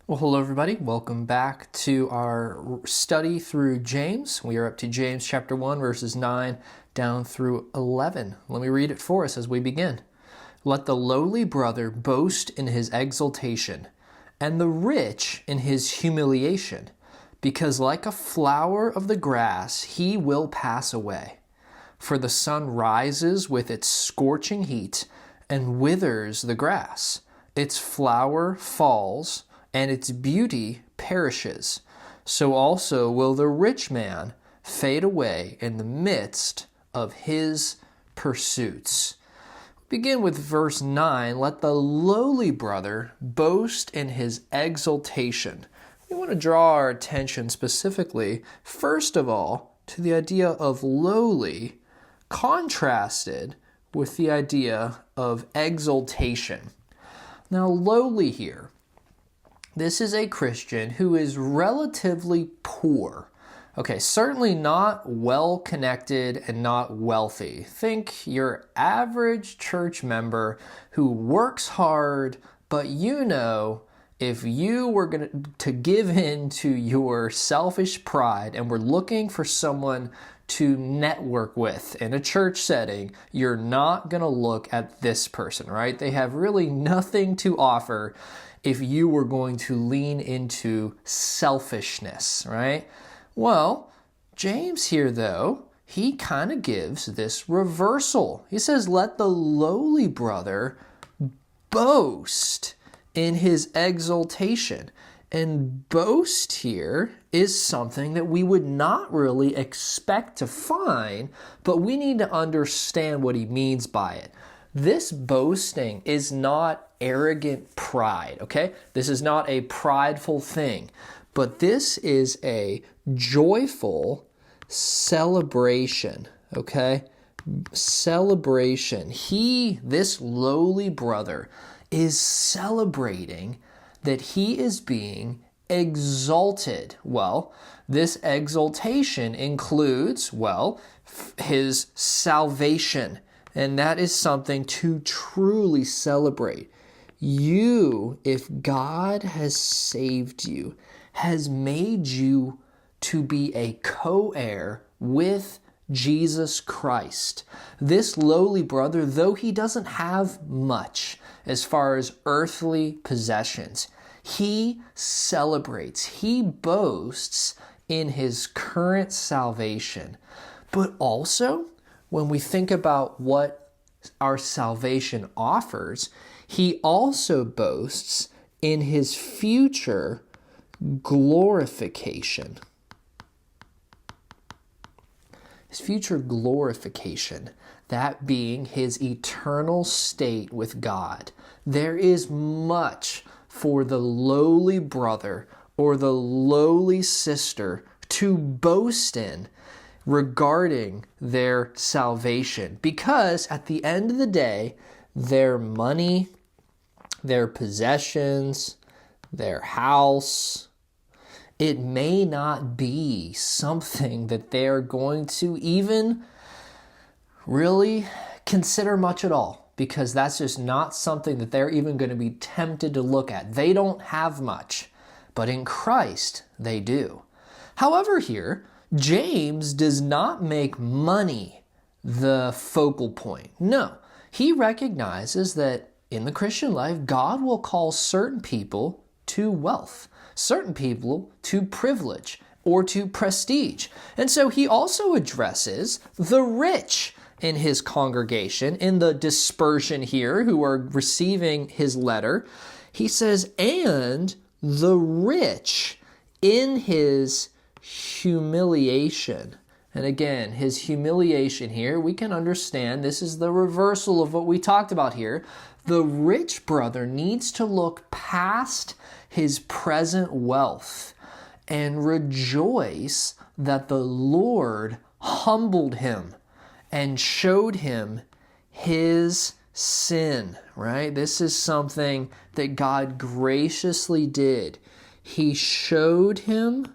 Well, hello everybody. Welcome back to our study through James. We are up to James chapter 1, verses 9 down through 11. Let me read it for us as we begin. Let the lowly brother boast in his exaltation, and the rich in his humiliation, because like a flower of the grass he will pass away. For the sun rises with its scorching heat and withers the grass. Its flower falls, and its beauty perishes. So also will the rich man fade away in the midst of his pursuits. Begin with verse 9. Let the lowly brother boast in his exaltation. We want to draw our attention specifically, first of all, to the idea of lowly contrasted with the idea of exaltation. Now, lowly here, this is a Christian who is relatively poor. Okay, certainly not well connected and not wealthy. Think your average church member who works hard, but if you were going to give in to your selfish pride and were looking for someone to network with in a church setting, you're not going to look at this person, right? They have really nothing to offer if you were going to lean into selfishness, right? Well, James here, though, he kind of gives this reversal. He says, let the lowly brother boast in his exaltation. And boast here is something that we would not really expect to find, but we need to understand what he means by it. This boasting is not arrogant pride, okay? This is not a prideful thing, but this is a joyful celebration, okay? Celebration. This lowly brother, is celebrating that he is being exalted. Well, this exaltation includes, his salvation. And that is something to truly celebrate. If God has saved you, has made you to be a co-heir with Jesus Christ. This lowly brother, though he doesn't have much as far as earthly possessions, he celebrates, he boasts in his current salvation. But also, when we think about what our salvation offers, he also boasts in his future glorification. His future glorification, that being his eternal state with God. There is much for the lowly brother or the lowly sister to boast in regarding their salvation, because at the end of the day, their money, their possessions, their house, it may not be something that they're going to even really consider much at all, because that's just not something that they're even going to be tempted to look at. They don't have much, but in Christ, they do. However, here, James does not make money the focal point. No, he recognizes that in the Christian life, God will call certain people to wealth, certain people to privilege or to prestige. And so he also addresses the rich in his congregation, in the dispersion here who are receiving his letter. He says, and the rich in his humiliation. And again, his humiliation here, we can understand this is the reversal of what we talked about here. The rich brother needs to look past his present wealth and rejoice that the Lord humbled him and showed him his sin, right? This is something that God graciously did. He showed him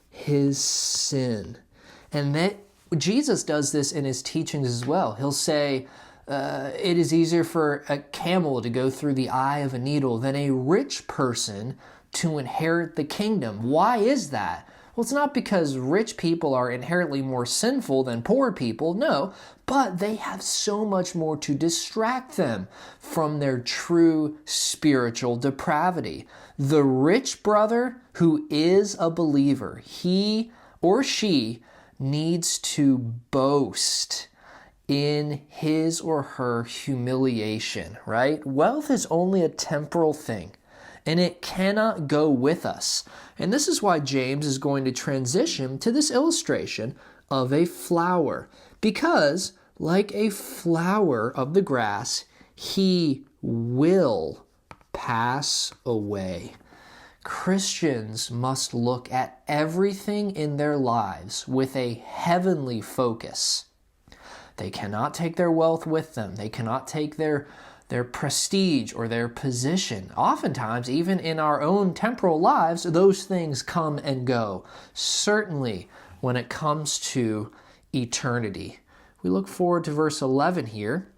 his sin. And that Jesus does this in his teachings as well. He'll say, it is easier for a camel to go through the eye of a needle than a rich person to inherit the kingdom. Why is that? Well, it's not because rich people are inherently more sinful than poor people, no, but they have so much more to distract them from their true spiritual depravity. The rich brother who is a believer, he or she needs to boast in his or her humiliation, right? Wealth is only a temporal thing, and it cannot go with us. And this is why James is going to transition to this illustration of a flower. Because, like a flower of the grass, he will pass away. Christians must look at everything in their lives with a heavenly focus. They cannot take their wealth with them. They cannot take their prestige or their position. Oftentimes, even in our own temporal lives, those things come and go. Certainly, when it comes to eternity. We look forward to verse 11 here.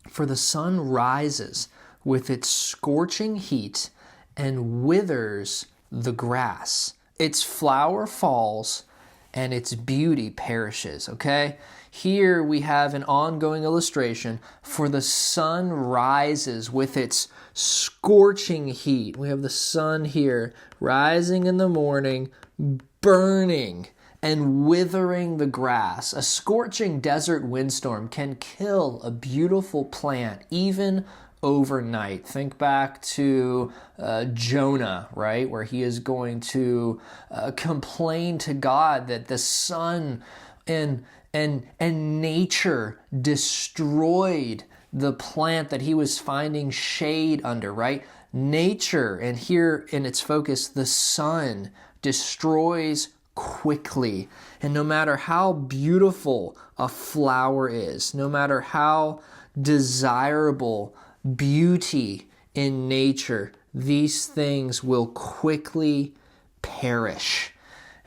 For the sun rises with its scorching heat and withers the grass. Its flower falls and its beauty perishes, okay? Here we have an ongoing illustration. For the sun rises with its scorching heat. We have the sun here rising in the morning, burning and withering the grass. A scorching desert windstorm can kill a beautiful plant even overnight. Think back to Jonah, right? Where he is going to complain to God that the sun and nature destroyed the plant that he was finding shade under, right? Nature, and here in its focus, the sun destroys quickly. And no matter how beautiful a flower is, no matter how desirable beauty in nature, these things will quickly perish.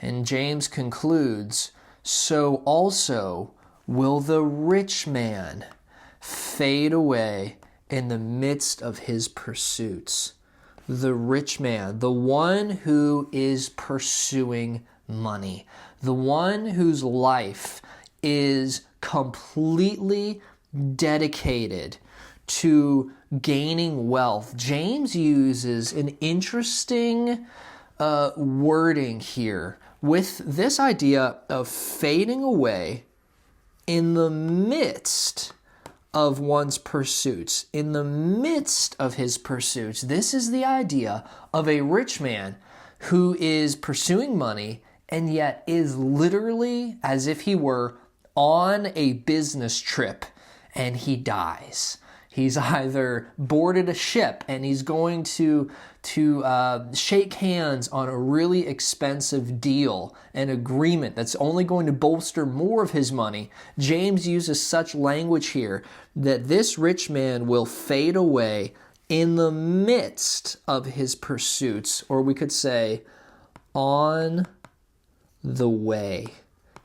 And James concludes, so also will the rich man fade away in the midst of his pursuits. The rich man, the one who is pursuing money, the one whose life is completely dedicated to gaining wealth. James uses an interesting wording here with this idea of fading away in the midst of one's pursuits. In the midst of his pursuits, this is the idea of a rich man who is pursuing money and yet is literally as if he were on a business trip and he dies. He's either boarded a ship and he's going to shake hands on a really expensive deal, an agreement that's only going to bolster more of his money. James uses such language here that this rich man will fade away in the midst of his pursuits, or we could say on the way.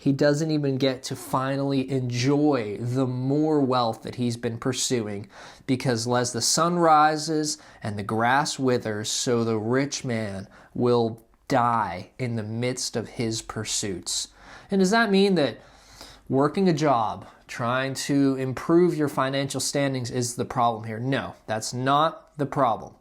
He doesn't even get to finally enjoy the more wealth that he's been pursuing, because as the sun rises and the grass withers, so the rich man will die in the midst of his pursuits. And does that mean that working a job, trying to improve your financial standings is the problem here? No, that's not the problem.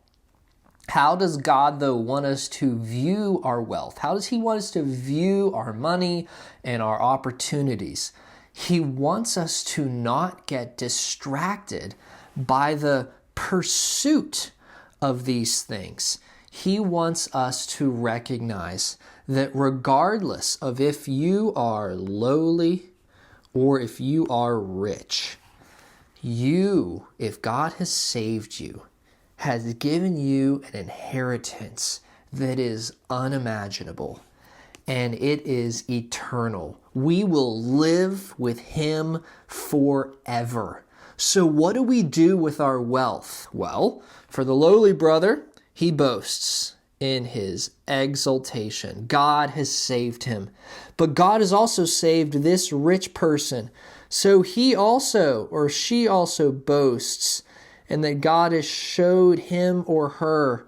How does God, though, want us to view our wealth? How does He want us to view our money and our opportunities? He wants us to not get distracted by the pursuit of these things. He wants us to recognize that regardless of if you are lowly or if you are rich, you, if God has saved you, has given you an inheritance that is unimaginable, and it is eternal. We will live with Him forever. So what do we do with our wealth? Well, for the lowly brother, he boasts in his exaltation. God has saved him. But God has also saved this rich person So he also, or she also boasts, and that God has showed him or her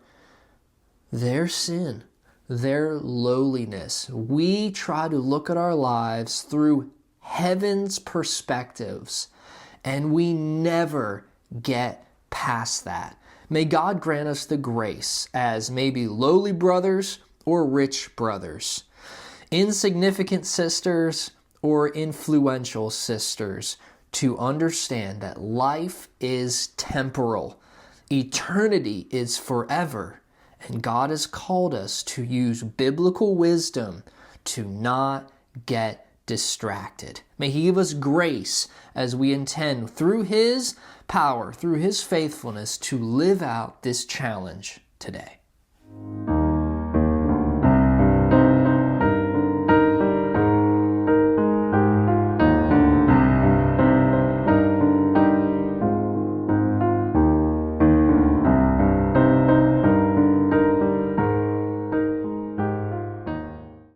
their sin, their lowliness. We try to look at our lives through heaven's perspectives, and we never get past that. May God grant us the grace as maybe lowly brothers or rich brothers, insignificant sisters or influential sisters, to understand that life is temporal, eternity is forever, and God has called us to use biblical wisdom to not get distracted. May He give us grace as we intend, through His power, through His faithfulness, to live out this challenge today.